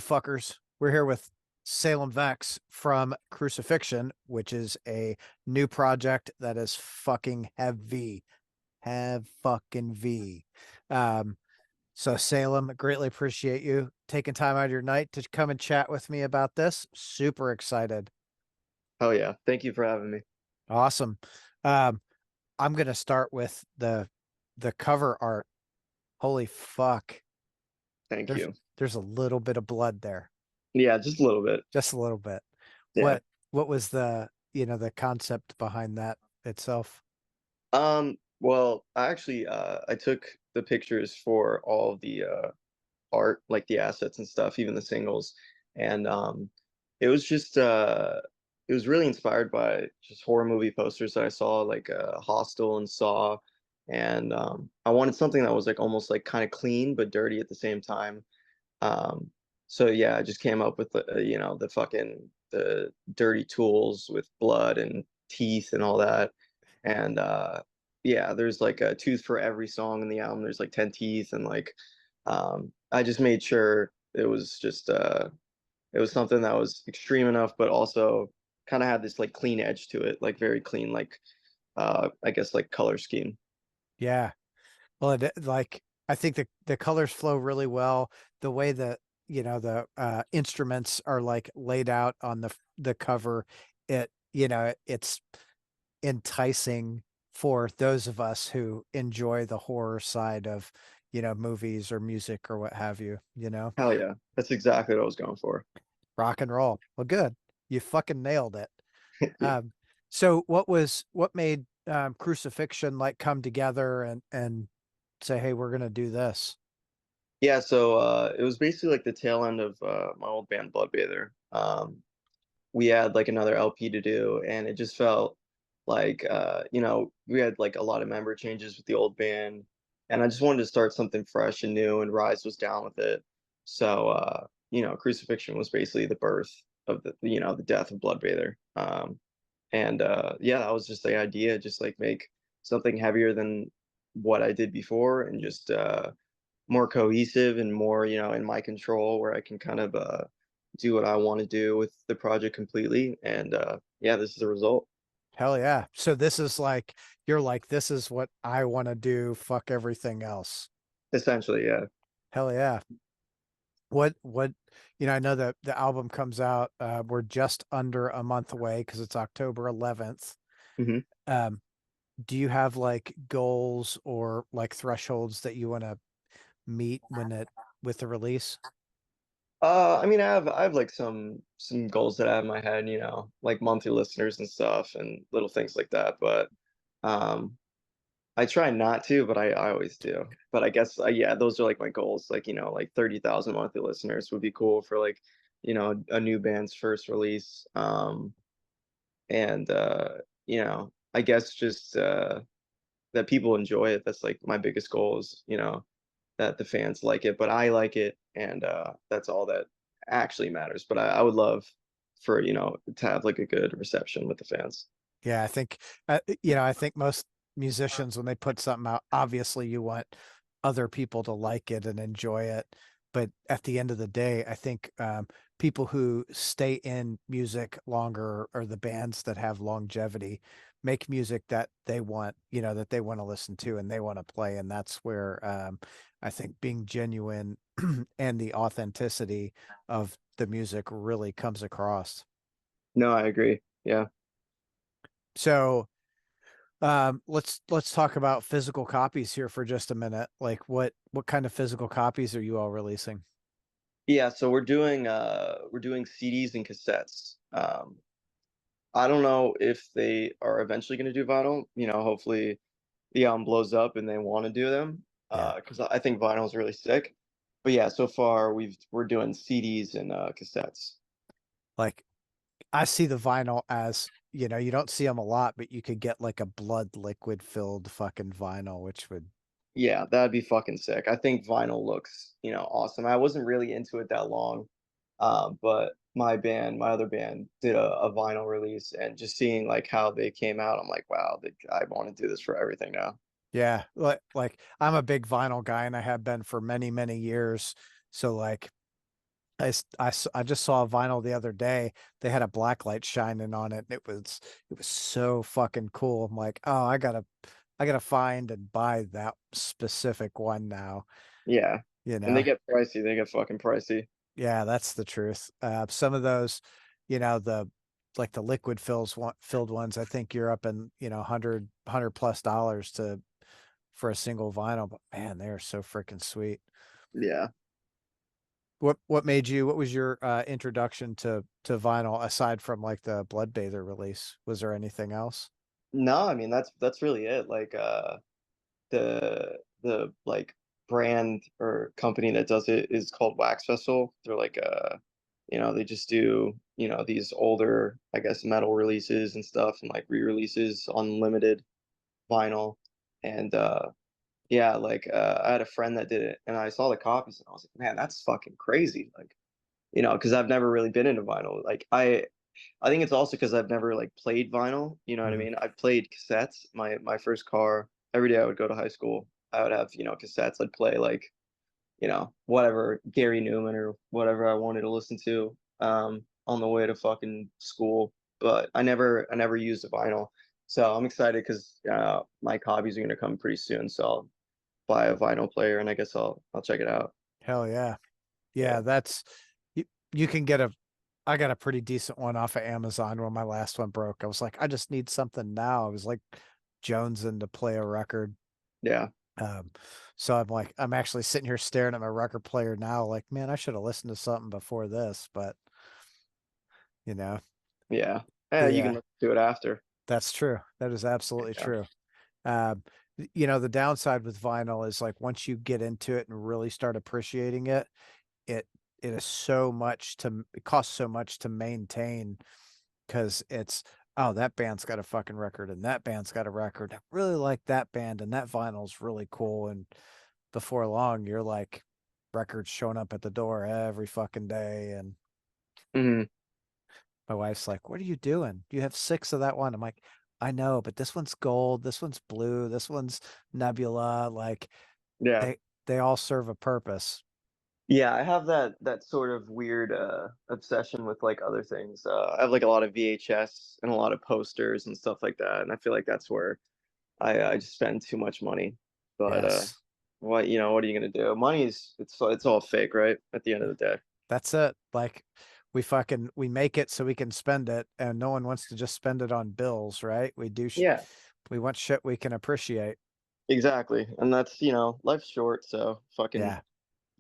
fuckers. We're here with Salem Hex from Crucifiction, which is a new project that is fucking heavy. Have fucking V. Um, so Salem, greatly appreciate you taking time out of your night to come and chat with me about this. Super excited. Oh yeah. Thank you for having me. Awesome. Um, I'm gonna start with the cover art. Holy fuck. Thank There's you. there's a little bit of blood there. Yeah, just a little bit. Just a little bit. Yeah. What was the concept behind that itself? Well, I actually I took the pictures for all of the art, like the assets and stuff, even the singles. And it was just it was really inspired by just horror movie posters that I saw, like Hostel and Saw. And I wanted something that was like almost like kind of clean but dirty at the same time. Um, so yeah, I just came up with the dirty tools with blood and teeth and all that. And yeah, there's like a tooth for every song in the album. There's like 10 teeth and like I just made sure it was something that was extreme enough, but also kind of had this like clean edge to it, like very clean, like I guess like color scheme. Yeah. Well, like I think the colors flow really well. The way that the instruments are like laid out on the cover, it's enticing for those of us who enjoy the horror side of movies or music or what have you. Hell yeah, that's exactly what I was going for. Rock and roll. Well, good. You fucking nailed it. Yeah. So what made Crucifixion like come together and say, hey, we're gonna do this? Yeah, so it was basically like the tail end of my old band Bloodbather. We had like another LP to do, and it just felt like we had like a lot of member changes with the old band, and I just wanted to start something fresh and new, and Rise was down with it. So Crucifixion was basically the birth of the death of Bloodbather. And yeah, that was just the idea, just like make something heavier than what I did before, and just more cohesive and more, in my control, where I can kind of do what I want to do with the project completely. And yeah, this is the result. Hell yeah. So this is like you're like, this is what I want to do. Fuck everything else. Essentially, yeah. Hell yeah. What I know that the album comes out. We're just under a month away because it's October 11th. hmm Um, do you have like goals or like thresholds that you want to meet with the release? I mean, I have like some goals that I have in my head, like monthly listeners and stuff and little things like that. But um, I try not to, but I always do. But I guess yeah, those are like my goals. Like, like 30,000 monthly listeners would be cool for like, a new band's first release. And I guess just that people enjoy it. That's like my biggest goal is, that the fans like it, but I like it, and that's all that actually matters. But I would love for, to have like a good reception with the fans. Yeah, I think I think most musicians when they put something out, obviously you want other people to like it and enjoy it. But at the end of the day, I think people who stay in music longer or the bands that have longevity make music that they want, that they want to listen to and they want to play. And that's where I think being genuine and the authenticity of the music really comes across. No, I agree. Yeah. So let's talk about physical copies here for just a minute. Like what kind of physical copies are you all releasing? Yeah, so we're doing CDs and cassettes. I don't know if they are eventually going to do vinyl. Hopefully the album blows up and they want to do them. Yeah. Because I think vinyl is really sick. But yeah, so far we're doing CDs and cassettes. Like I see the vinyl as, you don't see them a lot, but you could get like a blood liquid filled fucking vinyl, which would Yeah, that'd be fucking sick. I think vinyl looks, awesome. I wasn't really into it that long, but my other band, did a vinyl release, and just seeing like how they came out, I'm like, wow, I want to do this for everything now. yeah, like I'm a big vinyl guy and I have been for many, many years. So like I just saw a vinyl the other day. They had a black light shining on it, and it was so fucking cool. I'm like, oh, I gotta find and buy that specific one now. Yeah. You And they know? get pricey. They get fucking pricey. Yeah, that's the truth. Some of those, the like the liquid filled ones, I think you're up in, 100 plus dollars to for a single vinyl, but man, they are so freaking sweet. Yeah. What was your introduction to vinyl aside from like the Bloodbather release? Was there anything else? No, I mean that's really it. Like the like brand or company that does it is called Wax Vessel. They're like they just do, these older, I guess, metal releases and stuff and like re-releases on limited vinyl. And yeah, like I had a friend that did it and I saw the copies and I was like, man, that's fucking crazy. Like, because I've never really been into vinyl. Like I think it's also because I've never like played vinyl. You know what I Mhm. mean? I've played cassettes. My first car, every day I would go to high school, I would have, cassettes. I'd play like, whatever, Gary Newman or whatever I wanted to listen to on the way to fucking school. But I never used a vinyl. So I'm excited because my hobbies are gonna come pretty soon. So I'll buy a vinyl player and I guess I'll check it out. Hell yeah. Yeah, Yeah. that's you, you can get a I got a pretty decent one off of Amazon when my last one broke. I was like, I just need something now. I was like jonesing to play a record. Yeah. Um, so I'm like, I'm actually sitting here staring at my record player now, like, man, I should have listened to something before this, but you know, Yeah. Yeah, you can yeah, listen to it after. that's true. That is absolutely Yeah. true. Um, the downside with vinyl is like once you get into it and really start appreciating it, it it is it costs so much to maintain because it's oh that band's got a fucking record and that band's got a record. I really like that band and that vinyl's really cool. And before long, you're like records showing up at the door every fucking day. And Mhm. my wife's like, "What are you doing? You have six of that one." I'm like, "I know, but this one's gold, this one's blue, this one's nebula. Like Yeah. they all serve a purpose." Yeah, I have that sort of weird obsession with like other things. I have like a lot of VHS and a lot of posters and stuff like that, and I feel like that's where I just spend too much money. But Yes. what are you gonna do? Money's it's all fake, right? At the end of the day. That's it. Like we make it so we can spend it and no one wants to just spend it on bills, right? Yeah, We want shit we can appreciate. exactly. And that's, life's short, so fucking Yeah.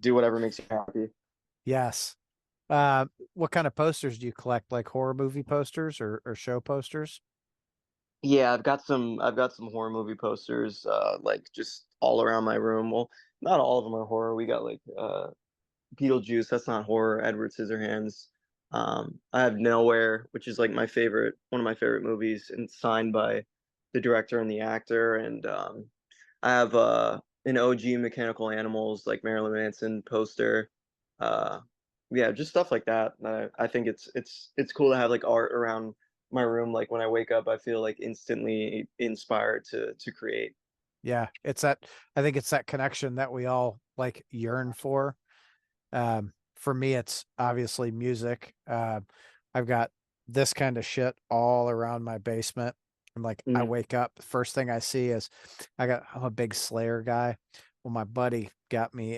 do whatever makes you happy. Yes. What kind of posters do you collect? Like horror movie posters or show posters? Yeah, I've got some horror movie posters, like just all around my room. Well, not all of them are horror. We got like Beetlejuice, that's not horror. Edward Scissorhands. I have Nowhere, which is like one of my favorite movies, and signed by the director and the actor. And I have an OG Mechanical Animals, like Marilyn Manson poster. Uh, yeah, just stuff like that. I think it's cool to have like art around my room. Like when I wake up, I feel like instantly inspired to create. Yeah. I think it's that connection that we all like yearn for. For me, it's obviously music. I've got this kind of shit all around my basement. And like I Mhm. wake up, the first thing I see is I'm a big Slayer guy. Well, my buddy got me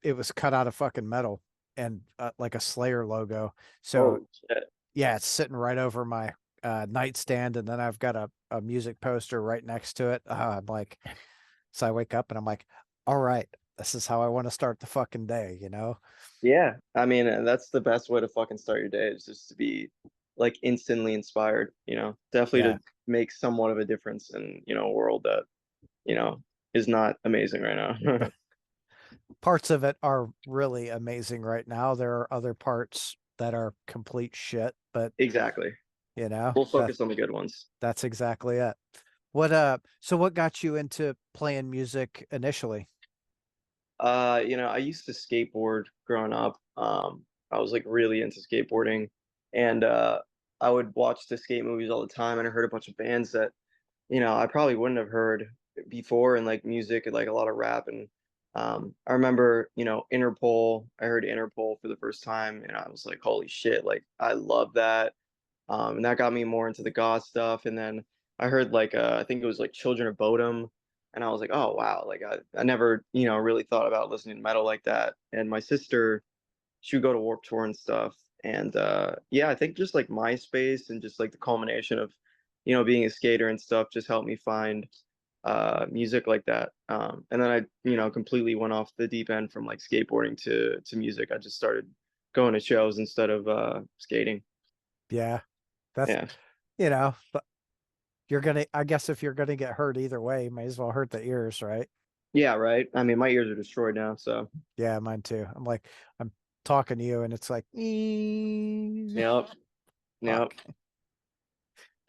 it was cut out of fucking metal and like a Slayer logo. So Holy shit! yeah, it's sitting right over my nightstand, and then I've got a music poster right next to it. I'm like, so I wake up and I'm like, all right, this is how I want to start the fucking day, you know? Yeah, I mean, that's the best way to fucking start your day is just to be like instantly inspired, definitely Yeah. to make somewhat of a difference in, a world that, you know, is not amazing right now. Parts of it are really amazing right now. There are other parts that are complete shit, but Exactly. you know, We'll focus on the good ones. that's exactly it. So what got you into playing music initially? I used to skateboard growing up. I was like really into skateboarding and I would watch the skate movies all the time and I heard a bunch of bands that, I probably wouldn't have heard before and like music and like a lot of rap and I remember, Interpol. I heard Interpol for the first time, and I was like, holy shit, like I love that. And that got me more into the goth stuff. And then I heard like I think it was like Children of Bodom, and I was like, oh wow, like I never, really thought about listening to metal like that. And my sister, she would go to Warped Tour and stuff. And yeah, I think just like MySpace and just like the culmination of, being a skater and stuff just helped me find music like that. And then I, completely went off the deep end from like skateboarding to music. I just started going to shows instead of skating. Yeah. That's, Yeah. but I guess if you're gonna get hurt either way, you might as well hurt the ears, right? Yeah, right. I mean, my ears are destroyed now, so Yeah, mine too. I'm talking to you and it's like, yep, yep. fuck. It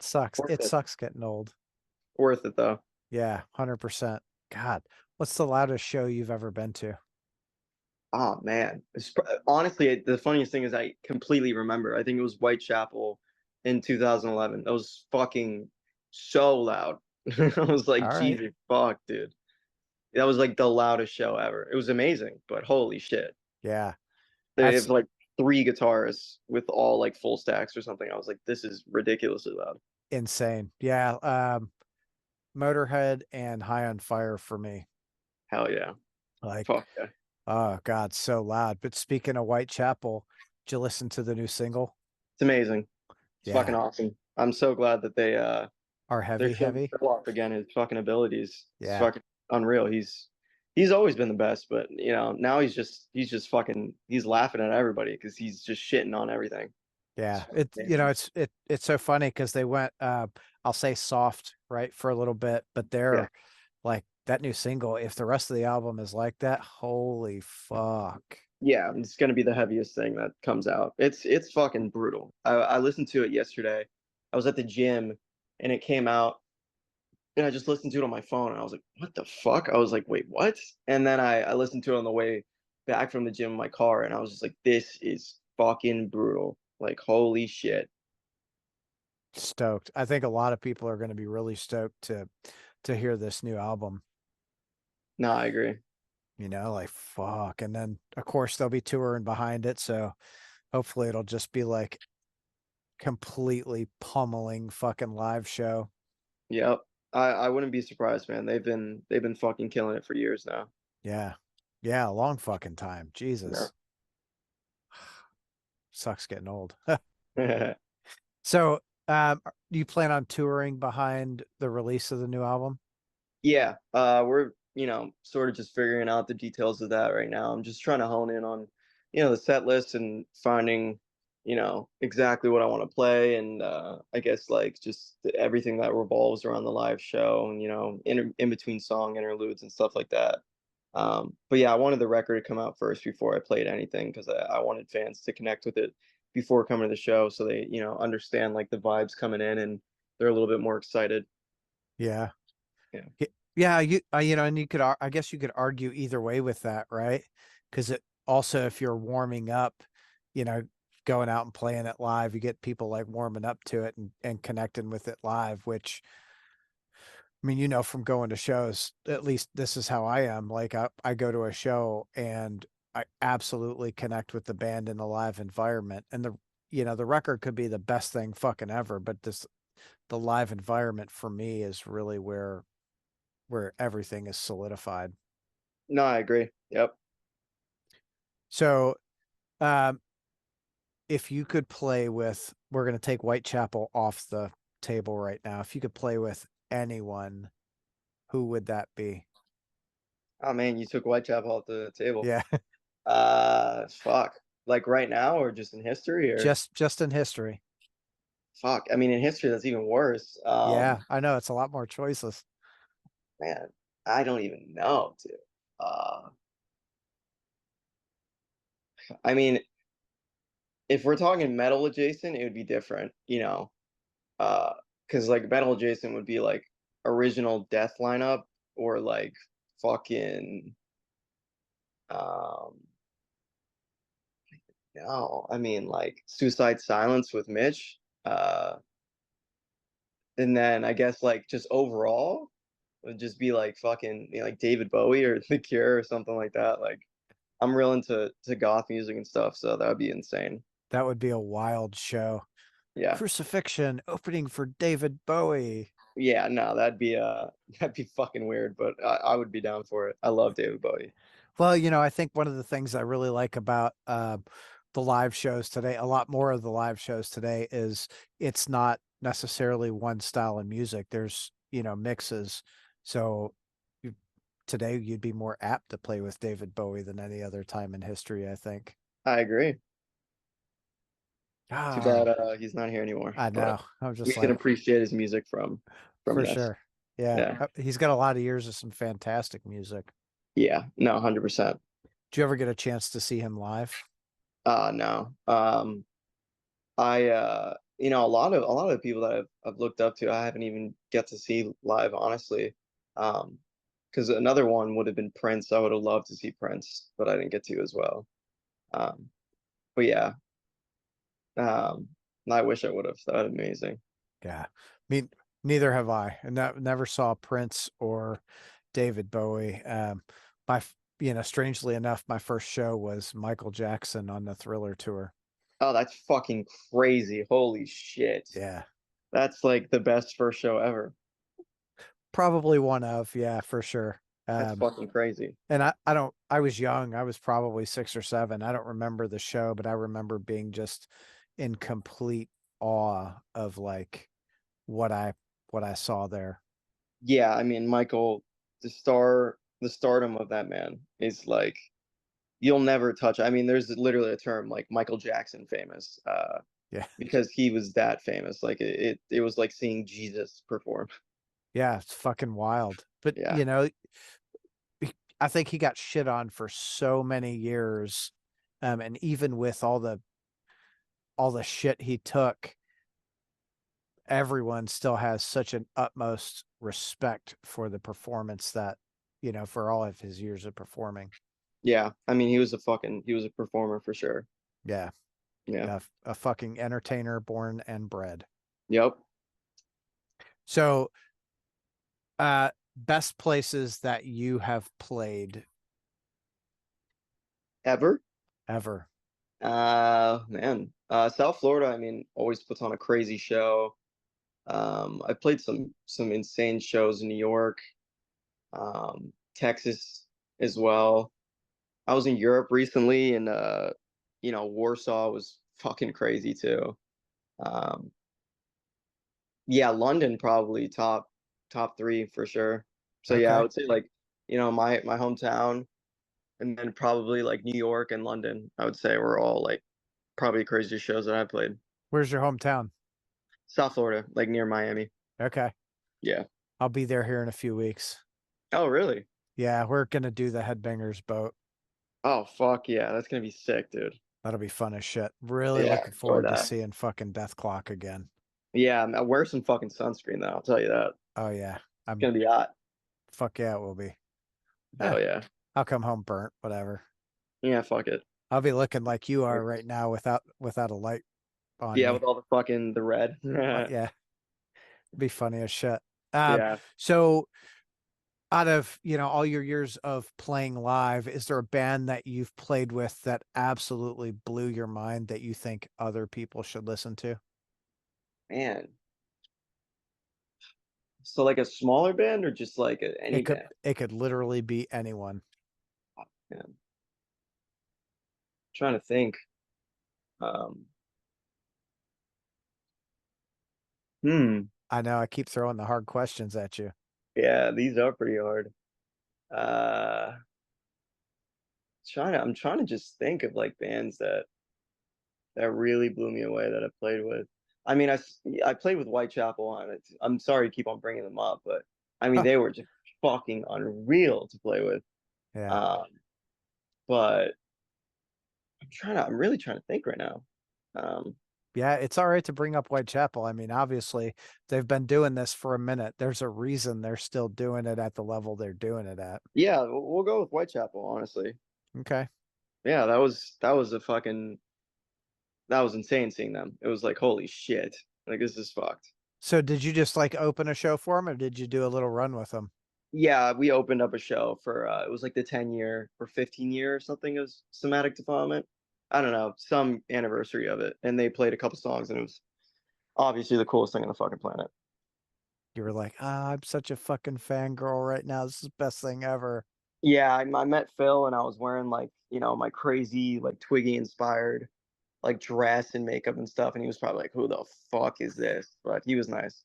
sucks. Worth It it. sucks getting old. Worth it though. Yeah, 100%. God, what's the loudest show you've ever been to? Oh man. Honestly, the funniest thing is I completely remember. I think it was Whitechapel in 2011. That was fucking so loud. I was like, All right. Jesus fuck, dude. That was like the loudest show ever. It was amazing, but holy shit. Yeah, They have that's like three guitarists with all like full stacks or something. I was like, this is ridiculously loud. insane. Yeah, Motorhead and High on Fire for me. Hell yeah. Like, Fuck yeah. oh God, so loud. But speaking of Whitechapel, did you listen to the new single? It's amazing. It's fucking Yeah, awesome. I'm so glad that Are they're Heavy showing Heavy? show off again his fucking abilities. It's Yeah, fucking unreal. He's always been the best, but now he's just fucking he's laughing at everybody because he's just shitting on everything. It's yeah. fucking amazing. It's so funny because they went I'll say soft, right, for a little bit, but Yeah. they're like that new single, if the rest of the album is like that, holy fuck. Yeah, it's gonna be the heaviest thing that comes out. It's fucking brutal. I listened to it yesterday. I was at the gym and it came out and I just listened to it on my phone and I was like, what the fuck? I was like, wait, what? And then I listened to it on the way back from the gym in my car and I was just like, this is fucking brutal. Like, holy shit. Stoked. I think a lot of people are going to be really stoked to hear this new album. No, I agree. Like fuck. And then of course they'll be touring behind it, so hopefully it'll just be like completely pummeling fucking live show. Yep. I wouldn't be surprised, man. They've been fucking killing it for years now. Yeah. Yeah, a long fucking time. Jesus. Sucks getting old. Yeah. So, do you plan on touring behind the release of the new album? Yeah, we're, sort of just figuring out the details of that right now. I'm just trying to hone in on, the set list and finding, exactly what I want to play and I guess like just everything that revolves around the live show and, in between song interludes and stuff like that. But yeah, I wanted the record to come out first before I played anything because I wanted fans to connect with it before coming to the show so they, understand like the vibes coming in and they're a little bit more excited. Yeah. Yeah. Yeah, and I guess you could argue either way with that, right? Because it also, if you're warming up, you know, going out and playing it live, you get people like warming up to it and connecting with it live, which I mean, from going to shows, at least this is how I am. Like I go to a show and I absolutely connect with the band in a live environment. And the record could be the best thing fucking ever, but the live environment for me is really where everything is solidified. No, I agree. Yep. So, um, if you could play with, we're going to take Whitechapel off the table right now. If you could play with anyone, who would that be? Oh man, you took Whitechapel off the table. Yeah, Fuck. Like right now or just in history or just in history. fuck. I mean, in history that's even worse. Yeah, I know it's a lot more choices. Man, I don't even know, dude. Uh, I mean, if we're talking metal adjacent, it would be different, because like metal adjacent would be like original Death lineup or like fucking um no, I mean like Suicide Silence with Mitch. And then I guess like just overall. would just be like fucking like David Bowie or The Cure or something like that. Like I'm real into goth music and stuff, so that would be insane. That would be a wild show. Yeah. Crucifixion opening for David Bowie. Yeah, no, that'd be that'd be fucking weird, but I would be down for it. I love David Bowie. Well, I think one of the things I really like about the live shows today, a lot more of the live shows today, is it's not necessarily one style of music. There's, mixes. So you, today you'd be more apt to play with David Bowie than any other time in history, I think. I agree. Too bad Ah, he's not here anymore, I but know. I'm we just can like, appreciate his music from for this. sure. Yeah. Yeah. He's got a lot of years of some fantastic music. Yeah. No, 100%. Did you ever get a chance to see him live? No. I a lot of the people that I've looked up to, I haven't even get to see live, honestly. Because another one would have been Prince. I would have loved to see Prince, but I didn't get to as well. Um, but yeah, um, I wish I would have. That would be amazing. Yeah. I mean, neither have I. And never saw Prince or David Bowie. Strangely enough, my first show was Michael Jackson on the Thriller tour. Oh, that's fucking crazy. Holy shit. Yeah. That's like the best first show ever. Probably one of, yeah, for sure. That's fucking crazy. And I was young. I was probably 6 or 7. I don't remember the show, but I remember being just in complete awe of like what I what I saw there. Yeah, I mean, Michael, the stardom of that man is like you'll never touch. I mean, there's literally a term like Michael Jackson famous, Yeah. because he was that famous. Like it was like seeing Jesus perform. Yeah, it's fucking wild. But Yeah. I think he got shit on for so many years. And even with all the shit he took, everyone still has such an utmost respect for the performance that, for all of his years of performing. Yeah. I mean, he was a performer for sure. Yeah. Yeah. Yeah. A fucking entertainer born and bred. Yep. So, best places that you have played Ever? ever. Man. South Florida, I mean, always puts on a crazy show. I played some insane shows in New York, Texas as well. I was in Europe recently, and Warsaw was fucking crazy too. Um, yeah, London probably top three for sure. So yeah, I Okay. would say like my hometown, and then probably like New York and London. I would say were all like probably the craziest shows that I played. Where's your hometown? South Florida, like near Miami. Okay. Yeah. I'll be there here in a few weeks. Oh, really? Yeah, we're gonna do the Headbangers boat. Oh, fuck yeah, that's gonna be sick, dude. That'll be fun as shit. Really Yeah, looking enjoy forward to that. seeing fucking Death Clock again. Yeah, wear some fucking sunscreen though. I'll tell you that. Oh yeah. It's I'm gonna be hot. fuck yeah, it will be. Eh, Hell yeah. I'll come home burnt, whatever. Yeah, fuck it. I'll be looking like you are right now without a light on Yeah, me. with all the fucking the red. Yeah, it'd be funny as shit. Yeah. So out of, all your years of playing live, is there a band that you've played with that absolutely blew your mind that you think other people should listen to? Man. So like a smaller band or just like any It could band? it could literally be anyone. Man. Trying to think. Um, hmm. I know I keep throwing the hard questions at you. Yeah, these are pretty hard. Uh, I'm trying to just think of like bands that really blew me away that I played with. I mean, I played with Whitechapel, and I'm sorry to keep on bringing them up, but I mean they were just fucking unreal to play with. Yeah. Um, but I'm really trying to think right now. Um, Yeah, it's all right to bring up Whitechapel. I mean, obviously, they've been doing this for a minute. There's a reason they're still doing it at the level they're doing it at. yeah, we'll go with Whitechapel, honestly. Okay. Yeah, that was insane seeing them. It was like, holy shit, like this is fucked. So did you just like open a show for them or did you do a little run with them? Yeah, we opened up a show for it was like the 10-year or 15-year or something of Somatic Defilement. I don't know, some anniversary of it. And they played a couple songs and it was obviously the coolest thing on the fucking planet. You were like, ah, I'm such a fucking fangirl right now. This is the best thing ever. Yeah, I met Phil and I was wearing like, my crazy like Twiggy inspired like dress and makeup and stuff, and he was probably like, "Who the fuck is this?" But he was nice.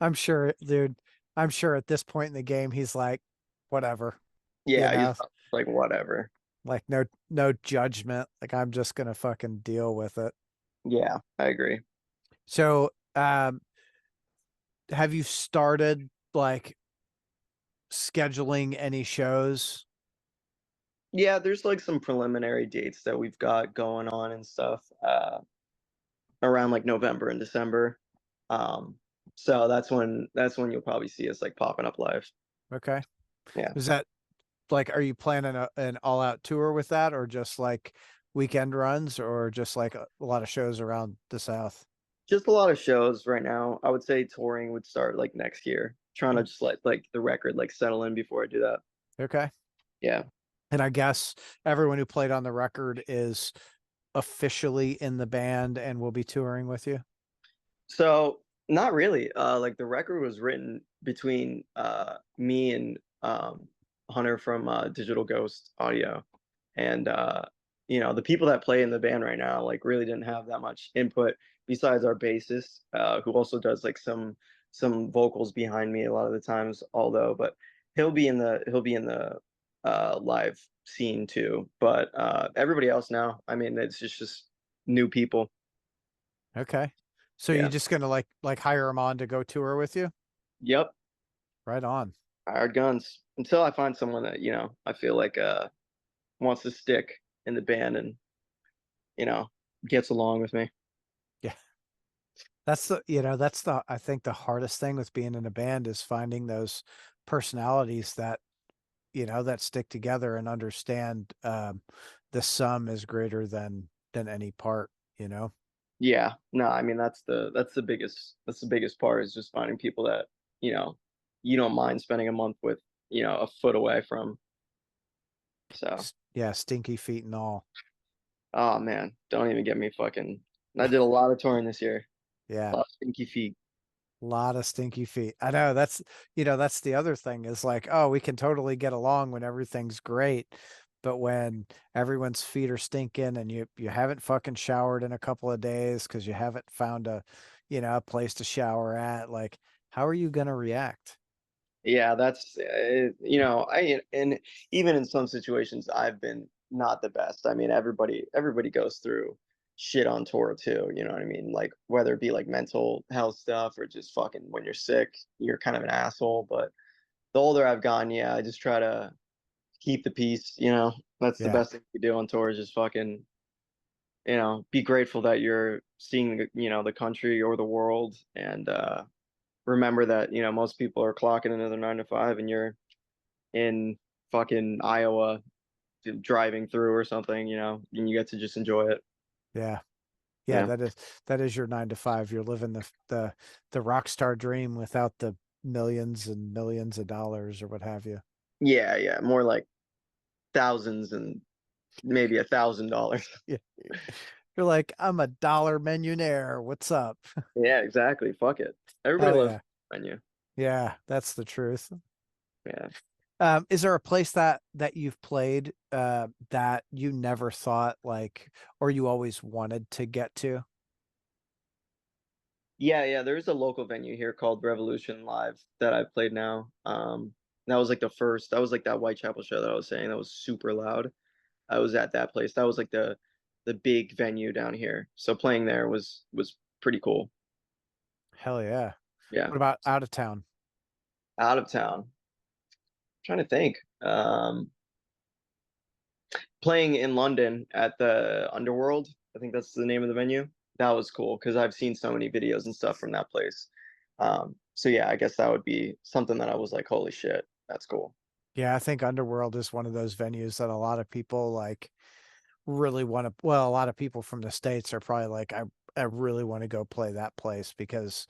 I'm sure, dude. I'm sure at this point in the game, he's like, whatever, you Yeah, he's know, like whatever. like no judgment. Like I'm just gonna fucking deal with it. Yeah, I agree. So, have you started like scheduling any shows? Yeah, there's like some preliminary dates that we've got going on and stuff around like November and December. Um, so that's when you'll probably see us like popping up live. Okay. Yeah. Is that like, are you planning an all out tour with that, or just like weekend runs, or just like a lot of shows around the South? Just a lot of shows right now. I would say touring would start like next year. Trying to just let like the record like settle in before I do that. Okay. Yeah. And I guess everyone who played on the record is officially in the band and will be touring with you. So not really. Like the record was written between me and Hunter from Digital Ghost Audio, and the people that play in the band right now like really didn't have that much input besides our bassist, who also does like some vocals behind me a lot of the times, although, but he'll be in the live scene too. But everybody else now, I mean, it's just new people. Okay. So you're Yeah. just gonna like hire them on to go tour with you? Yep. Right on. Hired guns until I find someone that I feel like wants to stick in the band and you know gets along with me. Yeah. That's the I think the hardest thing with being in a band is finding those personalities that, that stick together and understand the sum is greater than any part, you know? Yeah, no, I mean that's the biggest part is just finding people that you know you don't mind spending a month with, a foot away from. So, Yeah, stinky feet and all. oh man, don't even get me fucking. I did a lot of touring this year. Yeah. A lot of stinky feet. A lot of stinky feet. I know that's the other thing is like, oh, we can totally get along when everything's great. But when everyone's feet are stinking and you haven't fucking showered in a couple of days because you haven't found a place to shower at, like, how are you gonna react? Yeah, that's I and even in some situations I've been not the best. I mean, everybody goes through shit on tour too, you know what I mean? Like whether it be like mental health stuff or just fucking when you're sick, you're kind of an asshole, but the older I've gone, yeah, I just try to keep the peace. That's the Yeah. best thing you do on tour is just fucking, be grateful that you're seeing the country or the world and remember that, most people are clocking another 9 to 5 and you're in fucking Iowa driving through or something, and you get to just enjoy it. Yeah. Yeah, Yeah. that is your 9 to 5. You're living the rock star dream without the millions and millions of dollars or what have you. Yeah, yeah. More like thousands and maybe $1,000. Yeah. You're like, I'm a dollar millionaire. What's up? Yeah, exactly. Fuck it. Everybody Hell loves yeah. menu. Yeah, that's the truth. Yeah. Is there a place that you've played that you never thought like or you always wanted to get to? Yeah, yeah. There's a local venue here called Revolution Live that I've played now. That was like the first, that was like that Whitechapel show that I was saying that was super loud. I was at that place. That was like the big venue down here. So playing there was pretty cool. Hell yeah. Yeah. What about out of town? Out of town. Trying to think. Playing in London at the Underworld. I think that's the name of the venue. That was cool because I've seen so many videos and stuff from that place. So yeah, I guess that would be something that I was like, holy shit, that's cool. Yeah, I think Underworld is one of those venues that a lot of people like really want to, well, a lot of people from the States are probably like, I really want to go play that place because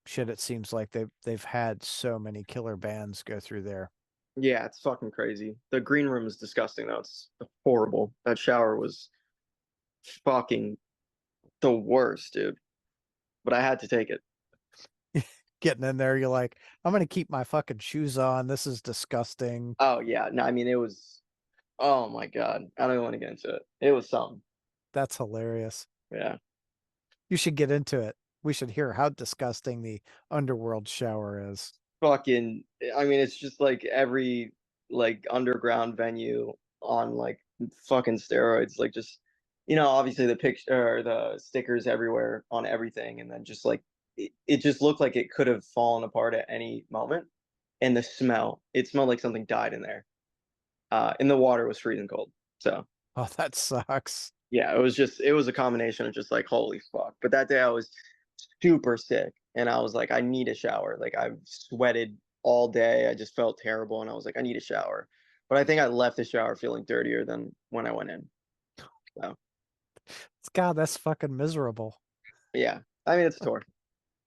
shit, it seems like they've had so many killer bands go through there. Yeah, it's fucking crazy. The green room is disgusting though. It's horrible. That shower was fucking the worst, dude. But I had to take it. Getting in there, you're like, I'm gonna keep my fucking shoes on. This is disgusting. Oh yeah, no, I mean it was. Oh my God, I don't even want to get into it. It was something. That's hilarious. Yeah, You should get into it. We should hear how disgusting the underworld shower is. fucking. I mean, it's just like every like underground venue on like fucking steroids. Like just obviously the picture or the stickers everywhere on everything, and then just like it just looked like it could have fallen apart at any moment. And the smell, it smelled like something died in there. And the water was freezing cold. So Oh, that sucks. yeah, it was a combination of just like holy fuck. But that day I was super sick and I was like, I need a shower. Like I've sweated all day. I just felt terrible and I was like, I need a shower. But I think I left the shower feeling dirtier than when I went in. So God, that's fucking miserable. yeah. I mean it's a tour.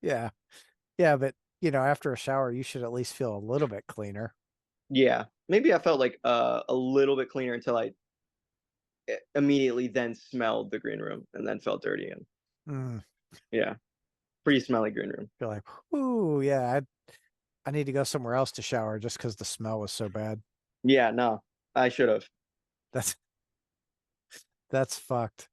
Yeah. Yeah, but after a shower, you should at least feel a little bit cleaner. Yeah. Maybe I felt like a little bit cleaner until I immediately then smelled the green room and then felt dirty again. Mm. Yeah. Pretty smelly green room. You're like, ooh, yeah, I need to go somewhere else to shower just because the smell was so bad. Yeah, no. I should have. That's that's fucked.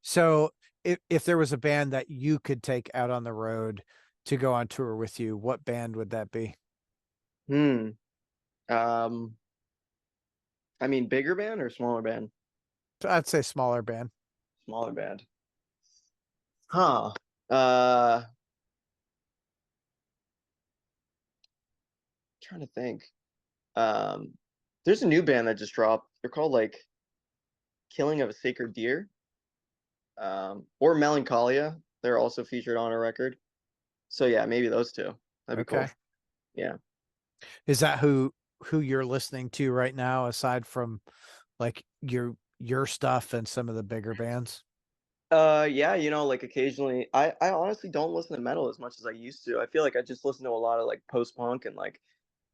So if there was a band that you could take out on the road to go on tour with you, what band would that be? Hmm. Um I mean bigger band or smaller band? I'd say smaller band. Smaller band. Huh. Uh, Trying to think. Um, there's a new band that just dropped. They're called like Killing of a Sacred Deer, or Melancholia. They're also featured on a record. So yeah, maybe those two. That'd be cool. Okay. Yeah. Is that who you're listening to right now, aside from like your stuff and some of the bigger bands? Yeah, like occasionally I honestly don't listen to metal as much as I used to. I feel like I just listen to a lot of like post-punk and like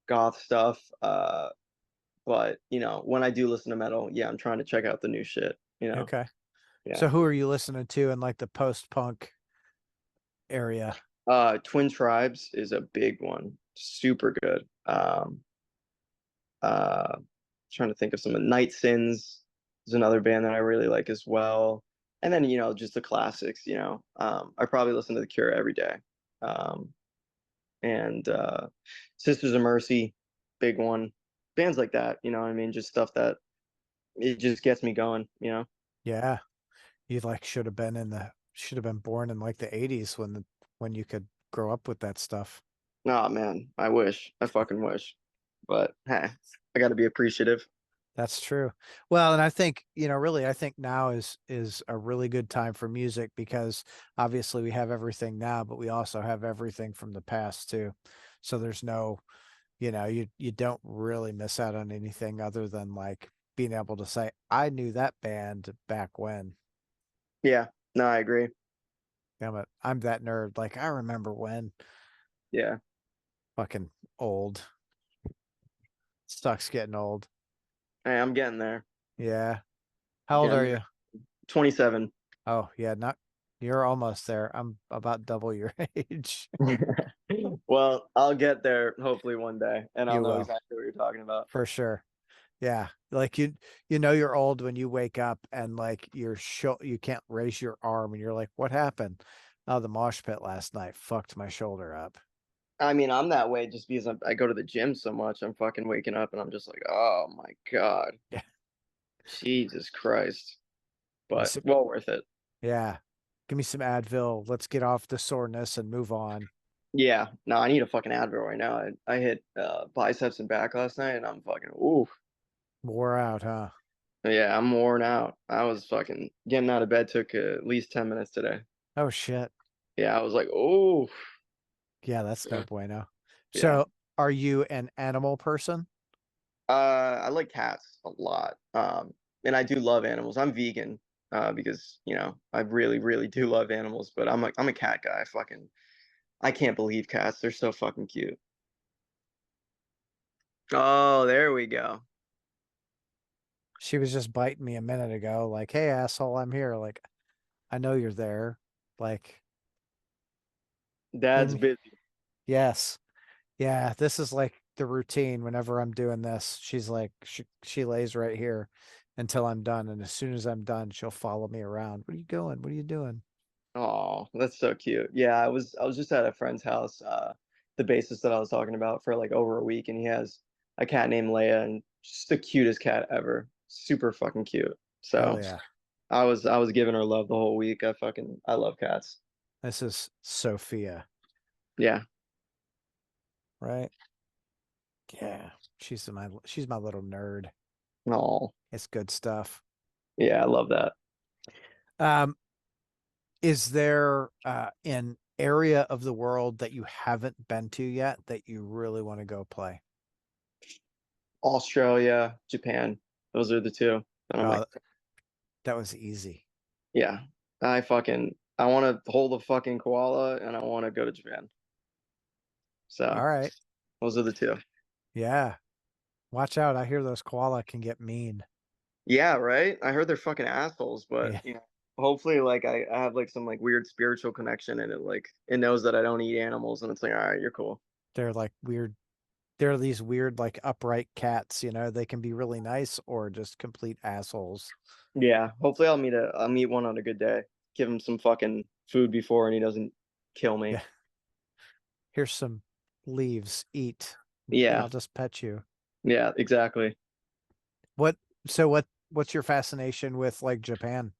goth stuff. But when I do listen to metal, yeah, I'm trying to check out the new shit. Okay. Yeah. So who are you listening to in like the post-punk area? Twin Tribes is a big one. Super good. Uh, Trying to think of some of Night Sins is another band that I really like as well. And then, just the classics. I probably listen to The Cure every day. Um, and Sisters of Mercy, big one. Bands like that, you know what I mean? Just stuff that it just gets me going. Yeah. You like should have been born in like the 80s when you could grow up with that stuff. Nah, man, I wish. I fucking wish. But hey, I gotta be appreciative. That's true. Well, and I think, really, I think now is a really good time for music because obviously we have everything now, but we also have everything from the past too. So there's no, you don't really miss out on anything other than like being able to say, I knew that band back when. Yeah, no, I agree. Damn it, I'm that nerd. Like I remember when. Yeah. Fucking old. Sucks getting old. Hey, I'm getting there. Yeah. How old Getting are there. you? 27. Oh, yeah, not you're almost there. I'm about double your age. Well, I'll get there hopefully one day, and I'll You know will, exactly what you're talking about. for sure. Yeah. Like you know you're old when you wake up and like you can't raise your arm and you're like, what happened? Oh, the mosh pit last night fucked my shoulder up. I mean, I'm that way just because I go to the gym so much. I'm fucking waking up and I'm just like, oh my God, Yeah. Jesus Christ. Give me But some, well worth it. yeah. Give me some Advil. Let's get off the soreness and move on. Yeah, no, I need a fucking Advil right now. I hit biceps and back last night, and I'm fucking ooh. Wore out, huh? Yeah, I'm worn out. I was fucking getting out of bed took at least 10 minutes today. Oh shit. Yeah, I was like, ooh. Yeah, that's no bueno. Yeah. So, are you an animal person? I like cats a lot. And I do love animals. I'm vegan, because, I really, really do love animals, but I'm a cat guy. I can't believe cats. They're so fucking cute. Oh, there we go. She was just biting me a minute ago, like, "Hey, asshole, I'm here." Like, I know you're there. Like, Dad's leave me. busy. Yes. Yeah, this is like the routine whenever I'm doing this. She's like, she lays right here until I'm done. And as soon as I'm done, she'll follow me around. What are you going? What are you doing? Oh, that's so cute. Yeah, I was just at a friend's house, the bassist that I was talking about for like over a week, and he has a cat named Leia, and just the cutest cat ever. Super fucking cute. Hell So yeah. I was giving her love the whole week. I love cats. This is Sophia, Yeah. right? Yeah. She's my little nerd. Oh, It's good stuff. yeah, I love that. Um, is there an area of the world that you haven't been to yet that you really want to go play? Australia, Japan. Those are the two. And I'm like, Oh, that was easy. yeah, I want to hold a fucking koala and I want to go to Japan. All So right. those are the two. Yeah. Watch out. I hear those koala can get mean. Yeah, right. I heard they're fucking assholes, but Yeah. hopefully, like I have like some like weird spiritual connection, and it knows that I don't eat animals, and it's like, all right, you're cool. They're like weird. They're these weird, like upright cats, they can be really nice or just complete assholes. Yeah, hopefully I'll meet one on a good day. Give him some fucking food before, and he doesn't kill me. Yeah. Here's some leaves, eat, and Yeah, I'll just pet you. yeah, exactly. What, what's your fascination with like Japan?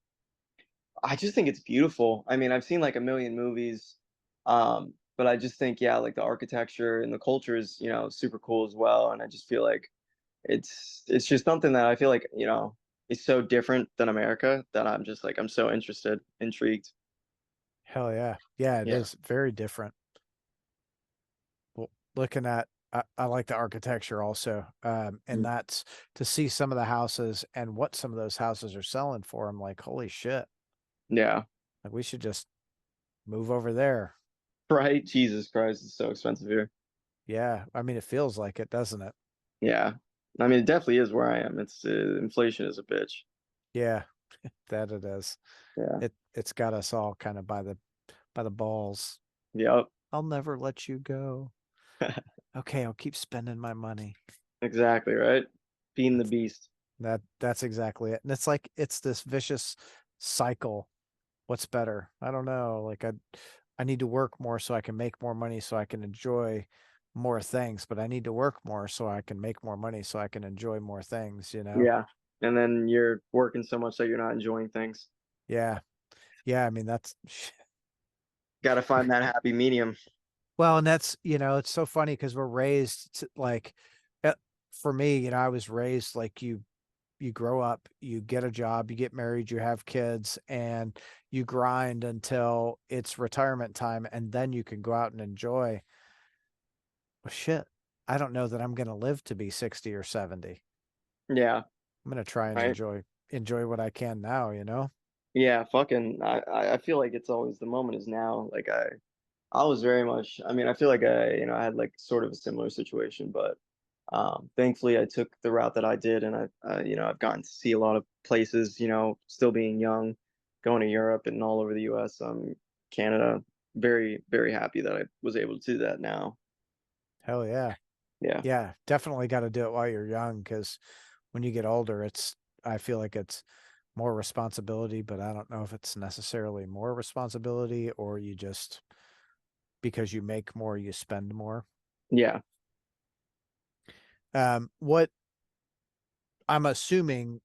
I just think it's beautiful. I mean, I've seen like a million movies, but I just think, yeah, like the architecture and the culture is, super cool as well. And I just feel like it's just something that I feel like, is so different than America that I'm just like I'm so intrigued. Hell yeah. Yeah, it Yeah. is very different. Well, looking at I like the architecture also. And Mm. that's to see some of the houses and what some of those houses are selling for. I'm like, holy shit. Yeah. Like we should just move over there. Right? Jesus Christ, it's so expensive here. Yeah. I mean, it feels like it, doesn't it? Yeah. I mean, it definitely is where I am. It's inflation is a bitch. Yeah, that it is. Yeah. It's got us all kind of by the balls. Yep. I'll never let you go. Okay, I'll keep spending my money. Exactly, right? Being the That's beast. that's exactly it. And it's like it's this vicious cycle. What's better? I don't know. Like I need to work more so I can make more money so I can enjoy more things, but I need to work more so I can make more money so I can enjoy more things. Yeah. And then you're working so much that you're not enjoying things. Yeah. Yeah, I mean that's Got to find that happy medium. well, and it's so funny because we're raised like uh, for me, I was raised like you grow up, you get a job, you get married, you have kids, and you grind until it's retirement time, and then you can go out and enjoy. Well, shit, I don't know that I'm going to live to be 60 or 70. Yeah. I'm going to try and Right. enjoy what I can now. Yeah. Fucking. I feel like it's always the moment is now. Like I was very much. I mean, I feel like I had like sort of a similar situation, but thankfully I took the route that I did, and I've gotten to see a lot of places. Still being young, going to Europe and all over the U.S. Canada. Very very happy that I was able to do that now. Hell yeah. Yeah. Yeah, definitely got to do it while you're young because when you get older, I feel like it's more responsibility, but I don't know if it's necessarily more responsibility or you just because you make more, you spend more. Yeah. What I'm assuming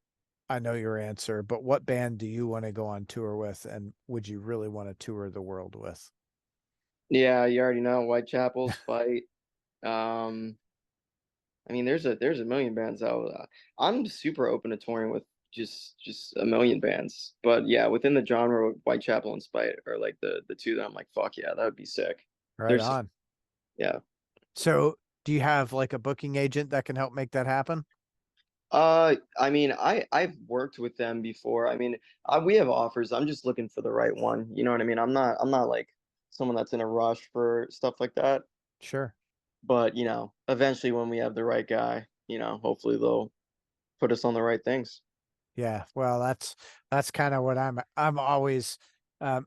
I know your answer, but what band do you want to go on tour with, and would you really want to tour the world with? Yeah. You already know Whitechapel's fight. Um, I mean, there's a million bands out. I'm super open to touring with just a million bands, but yeah, within the genre, Whitechapel and Spite are like the two that I'm like, fuck yeah, that would be sick. Right There's on. yeah. So, do you have like a booking agent that can help make that happen? I mean, I've worked with them before. I mean, we have offers. I'm just looking for the right one. You know what I mean? I'm not like someone that's in a rush for stuff like that. Sure. But, eventually when we have the right guy, hopefully they'll put us on the right things. Yeah, well, that's kinda what I'm always,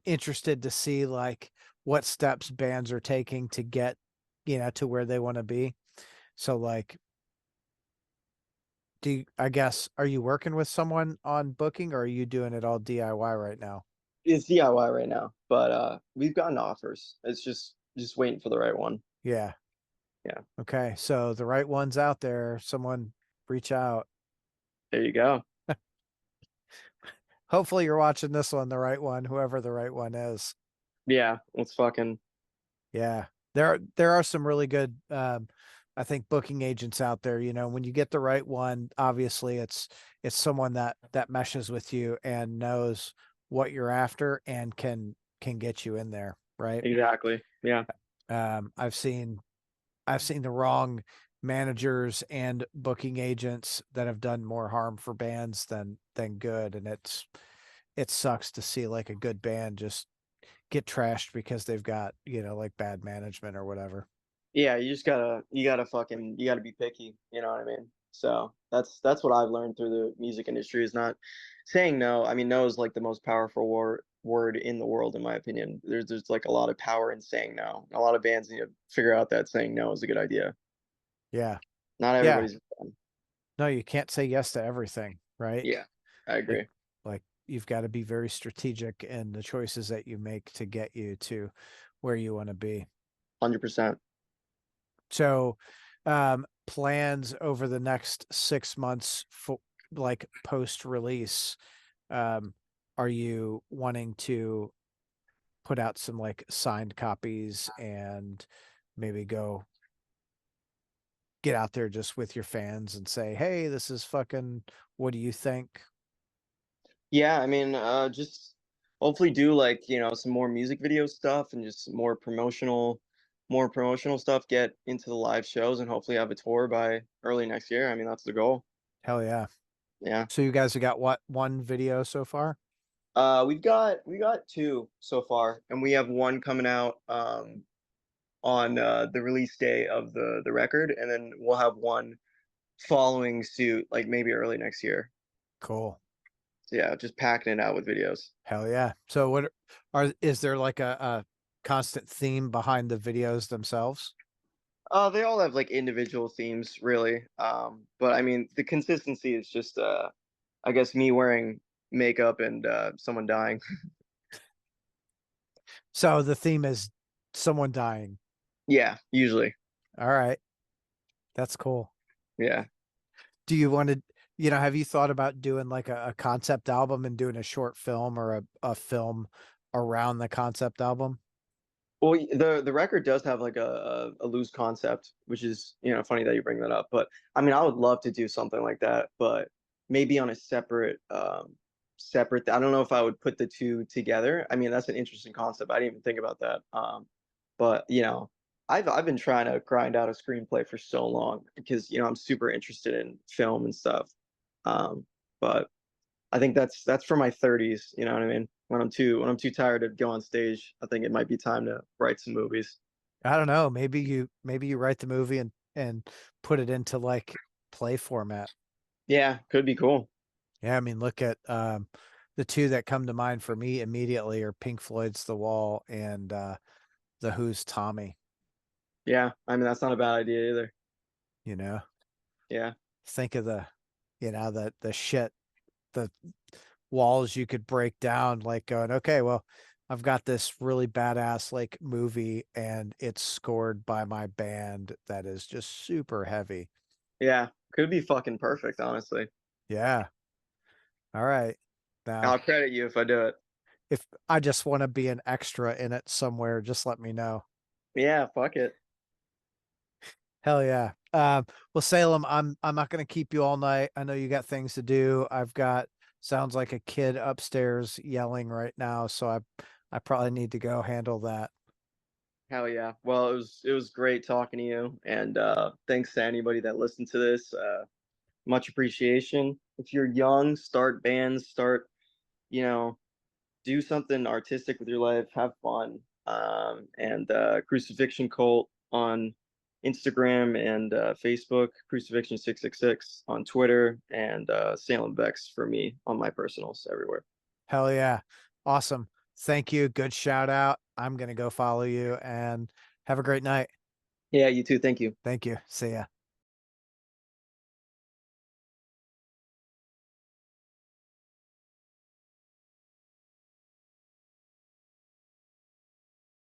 interested to see, like, what steps bands are taking to get, to where they wanna be. So, like, I guess, are you working with someone on booking, or are you doing it all DIY right now? It's DIY right now, but we've gotten offers. It's just waiting for the right one. Yeah, Yeah. okay, so the right one's out there, someone reach out. There you go. Hopefully, you're watching this one, the right one, whoever the right one is. Yeah, let's fucking Yeah. There are some really good, I think booking agents out there, when you get the right one, obviously it's someone that meshes with you and knows what you're after and can get you in there, right? exactly. Yeah. I've seen the wrong managers and booking agents that have done more harm for bands than good, and it sucks to see like a good band just get trashed because they've got, like bad management or whatever. Yeah, you gotta be picky, you know what I mean? So that's what I've learned through the music industry is not saying no. I mean, no is like the most powerful word in the world, in my opinion. There's like a lot of power in saying no. A lot of bands need to figure out that saying no is a good idea. Yeah. Not Yeah. everybody's fun. No, you can't say yes to everything, right? Yeah, I Like agree. like you've got to be very strategic in the choices that you make to get you to where you want to be. 100%. So, plans over the next 6 months for like post release, um, are you wanting to put out some like signed copies and maybe go get out there just with your fans and say, "Hey, this is fucking what do you think?" Yeah, I mean, just hopefully do like, some more music video stuff and just more promotional stuff, get into the live shows and hopefully have a tour by early next year. I mean, that's the goal. Hell yeah. Yeah. So you guys have got what, one video so far? We got two so far, and we have one coming out on the release day of the record, and then we'll have one following suit, like maybe early next year. Cool. So yeah, just packing it out with videos. Hell yeah. So what is there like a constant theme behind the videos themselves? They all have like individual themes, really. But I mean, the consistency is just, I guess, me wearing makeup and someone dying. So the theme is someone dying. Yeah, usually. All right. That's cool. Yeah. Do you want to, have you thought about doing like a concept album and doing a short film or a film around the concept album? Well, the record does have like a loose concept, which is funny that you bring that up. But I mean, I would love to do something like that, but maybe on a separate. I don't know if I would put the two together. I mean, that's an interesting concept. I didn't even think about that. But I've been trying to grind out a screenplay for so long because I'm super interested in film and stuff. Um, but I think that's for my 30s, you know what I mean? When I'm too tired to go on stage, I think it might be time to write some movies. I don't know. Maybe you write the movie and put it into like play format. Yeah, could be cool. Yeah, I mean, look at the two that come to mind for me immediately are Pink Floyd's The Wall and The Who's Tommy, Yeah, I mean that's not a bad idea either. you know. Yeah. Think of the shit, the walls you could break down, like going, okay, well, I've got this really badass like movie and it's scored by my band that is just super heavy. Yeah, could be fucking perfect, honestly. Yeah. All right. Now, I'll credit you if I do it. if I just want to be an extra in it somewhere, just let me know. Yeah, fuck it. Hell yeah. Well, Salem, I'm not going to keep you all night. I know you got things to do. I've got sounds like a kid upstairs yelling right now, so I probably need to go handle that. Hell yeah. Well, it was great talking to you, and thanks to anybody that listened to this. Much appreciation. If you're young, start bands, you know, do something artistic with your life, have fun. And Crucifixion Cult on Instagram and Facebook, Crucifiction 666 on Twitter, and Salem Vex for me on my personals everywhere. Hell yeah. Awesome. Thank you. Good shout out. I'm going to go follow you and have a great night. Yeah, you too. Thank you. Thank you. See ya.